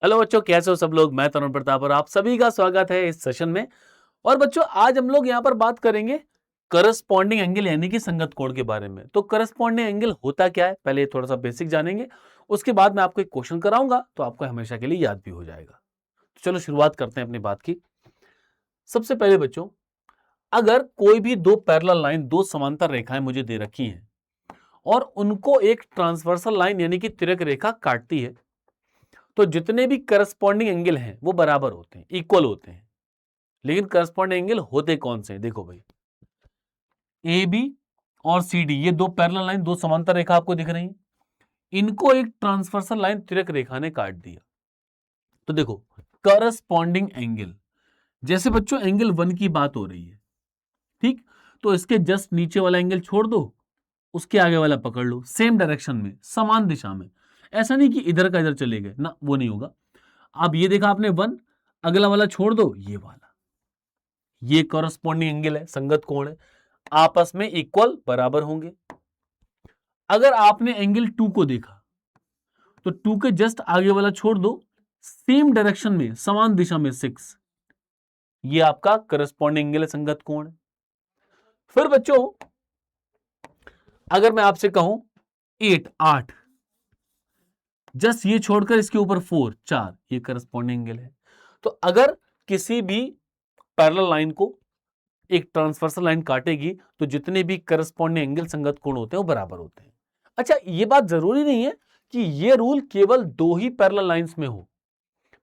Hello बच्चों, कैसे हो सब लोग। मैं तरुण प्रताप और आप सभी का स्वागत है इस सेशन में। और बच्चों, आज हम लोग यहाँ पर बात करेंगे करस्पॉन्डिंग एंगल यानी कि संगत कोण के बारे में। तो करस्पॉन्डिंग एंगल होता क्या है, पहले थोड़ा सा बेसिक जानेंगे। उसके बाद मैं आपको एक क्वेश्चन कराऊंगा तो आपको हमेशा के लिए याद भी हो जाएगा। तो चलो शुरुआत करते हैं अपनी बात की। सबसे पहले बच्चों, अगर कोई भी दो पैरेलल लाइन, दो समांतर रेखाएं मुझे दे रखी हैं और उनको एक ट्रांसवर्सल लाइन यानी कि तिर्यक रेखा काटती है, तो जितने भी करस्पॉन्डिंग एंगल हैं वो बराबर होते हैं, इक्वल होते हैं। लेकिन करस्पॉन्डिंग एंगल होते कौन से हैं? देखो भाई, ए बी और सी डी, ये दो पैरेलल लाइन, दो समांतर रेखा आपको दिख रही हैं। इनको एक ट्रांसवर्सल लाइन तिर्यक रेखा ने काट दिया। तो देखो, करस्पॉन्डिंग एंगल, जैसे बच्चों एंगल 1 की बात हो रही है, ठीक, तो इसके जस्ट नीचे वाला एंगल छोड़ दो, उसके आगे वाला पकड़ लो, सेम डायरेक्शन में, समान दिशा में। ऐसा नहीं कि इधर का इधर चले गए ना, वो नहीं होगा। अब ये देखा आपने 1, अगला वाला छोड़ दो, ये वाला, ये करस्पॉन्डिंग एंगल है, संगत कोण है, आपस में इक्वल बराबर होंगे। अगर आपने एंगल 2 को देखा तो 2 के जस्ट आगे वाला छोड़ दो, सेम डायरेक्शन में, समान दिशा में 6, ये आपका करस्पॉन्डिंग एंगल है, संगत कोण है। फिर बच्चों, अगर मैं आपसे कहूं 8, जस्ट ये छोड़कर इसके ऊपर 4, ये करस्पॉन्डिंग एंगल है। तो अगर किसी भी पैरेलल लाइन को एक ट्रांसवर्सल लाइन काटेगी तो जितने भी करस्पॉन्डिंग एंगल, संगत कोण होते हैं, वो बराबर होते हैं। अच्छा, ये बात जरूरी नहीं है कि ये रूल केवल दो ही पैरेलल लाइंस में हो।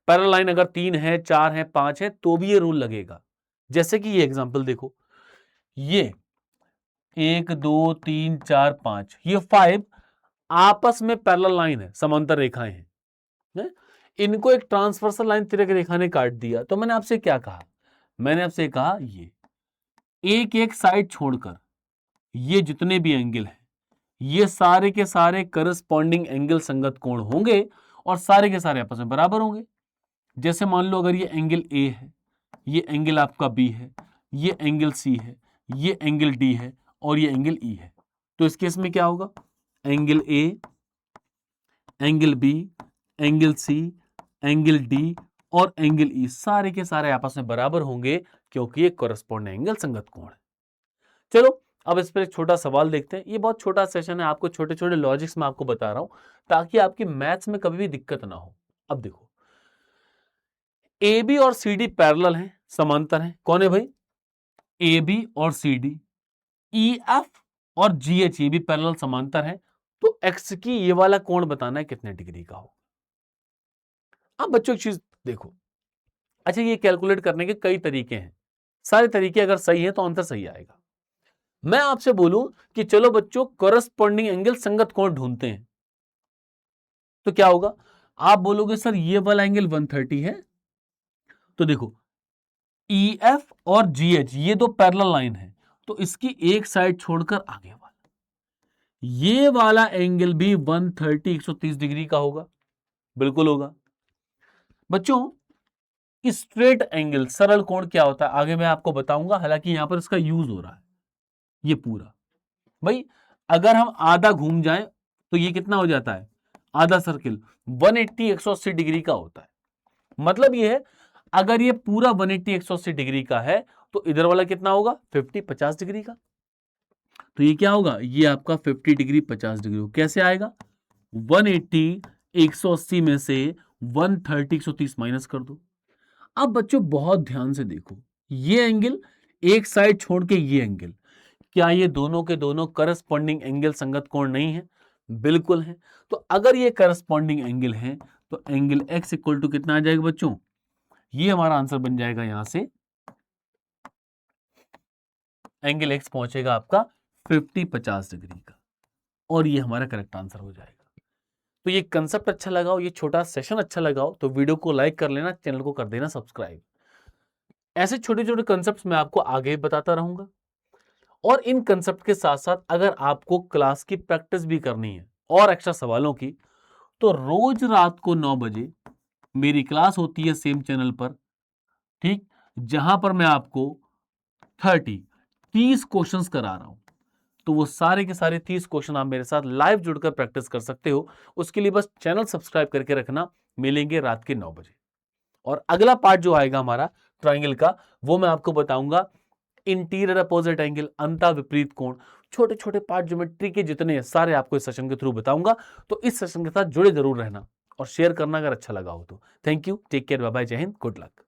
पैरेलल लाइन अगर 3 है, 4 है, 5 है, तो भी ये रूल लगेगा। जैसे कि ये एग्जांपल देखो, ये 1 2 3 4 5, ये 5 आपस में पैरेलल लाइन है, समांतर रेखाएं हैं। इनको एक ट्रांसवर्सल लाइन तिर्यक रेखा ने काट दिया। तो मैंने आपसे क्या कहा? मैंने आपसे कहा ये एक एक साइड छोड़कर ये जितने भी एंगल हैं, ये सारे के सारे करस्पॉन्डिंग एंगल, संगत कोण होंगे और सारे के सारे आपस में बराबर होंगे। जैसे मान लो अगर ये एंगल ए है, ये एंगल आपका बी है, ये एंगल सी है, ये एंगल डी है और ये एंगल ई है, तो इस केस में क्या होगा? Angle A, angle B, angle C, angle D और एंगल ई सारे के सारे आपस में बराबर होंगे, क्योंकि ये कॉरेस्पॉन्डिंग एंगल, संगत कोण है। चलो, अब इस पर एक छोटा सवाल देखते हैं। ये बहुत छोटा सेशन है, आपको छोटे छोटे लॉजिक्स में आपको बता रहा हूं ताकि आपकी मैथ्स में कभी भी दिक्कत ना हो। अब देखो, ए बी और सी डी पैरेलल हैं, समांतर हैं। कौन है भाई? ए बी और सी डी। ई एफ और जी एच, ये भी पैरेलल समांतर है। तो एक्स की ये वाला कोण बताना है कितने डिग्री का हो। अब बच्चों एक चीज देखो, अच्छा, ये कैलकुलेट करने के कई तरीके हैं। सारे तरीके अगर सही है तो आंसर सही आएगा। मैं आपसे बोलूं कि चलो बच्चों करस्पॉन्डिंग एंगल, संगत कोण ढूंढते हैं, तो क्या होगा? आप बोलोगे सर ये वाला एंगल 130 है। तो देखो, ई एफ और जी एच ये दो पैरेलल लाइन है, तो इसकी एक साइड छोड़कर आगे वाला, ये वाला एंगल भी 130, 130 डिग्री का होगा। बिल्कुल होगा। बच्चों, स्ट्रेट एंगल, सरल कोण क्या होता है आगे मैं आपको बताऊंगा, हालांकि यहां पर इसका यूज हो रहा है। ये पूरा भाई, अगर हम आधा घूम जाएं तो ये कितना हो जाता है? आधा सर्किल 180, 180 डिग्री का होता है। मतलब ये है, अगर ये पूरा 180, 180 डिग्री का है तो इधर वाला कितना होगा? 50, 50 डिग्री का। तो ये क्या होगा? ये आपका 50 डिग्री, 50 डिग्री कैसे आएगा? 180, 180 में से 130, 130 माइनस कर दो। अब बच्चों बहुत ध्यान से देखो, ये एंगल, एक साइड छोड़ के ये एंगल, क्या ये दोनों के दोनों करस्पॉन्डिंग एंगल, संगत कोण नहीं है? बिल्कुल है। तो अगर ये करस्पॉन्डिंग एंगल है तो एंगल x इक्वल टू कितना आ जाएगा बच्चों? ये हमारा आंसर बन जाएगा, यहां से एंगल x पहुंचेगा आपका 50, 50 डिग्री का, और ये हमारा करेक्ट आंसर हो जाएगा। तो ये कंसेप्ट अच्छा लगा हो, ये छोटा सेशन अच्छा लगा हो तो वीडियो को लाइक कर लेना, चैनल को कर देना सब्सक्राइब। ऐसे छोटे छोटे कंसेप्ट मैं आपको आगे बताता रहूंगा। और इन कंसेप्ट के साथ साथ अगर आपको क्लास की प्रैक्टिस भी करनी है और एक्स्ट्रा सवालों की, तो रोज रात को 9 बजे मेरी क्लास होती है सेम चैनल पर, ठीक, जहां पर मैं आपको 30 क्वेश्चंस करा रहा हूं। तो वो सारे के सारे 30 क्वेश्चन आप मेरे साथ लाइव जुड़कर प्रैक्टिस कर सकते हो। उसके लिए बस चैनल सब्सक्राइब करके रखना। मिलेंगे रात के 9 बजे। और अगला पार्ट जो आएगा हमारा ट्राइंगल का, वो मैं आपको बताऊंगा इंटीरियर अपोजिट एंगल, अंता विपरीत कोण। छोटे छोटे पार्ट ज्योमेट्री के जितने हैं सारे आपको इस सेशन के थ्रू बताऊंगा। तो इस सेशन के साथ जुड़े जरूर रहना और शेयर करना अगर अच्छा लगा हो तो। Thank you, take care, bye bye, जय हिंद, गुड लक।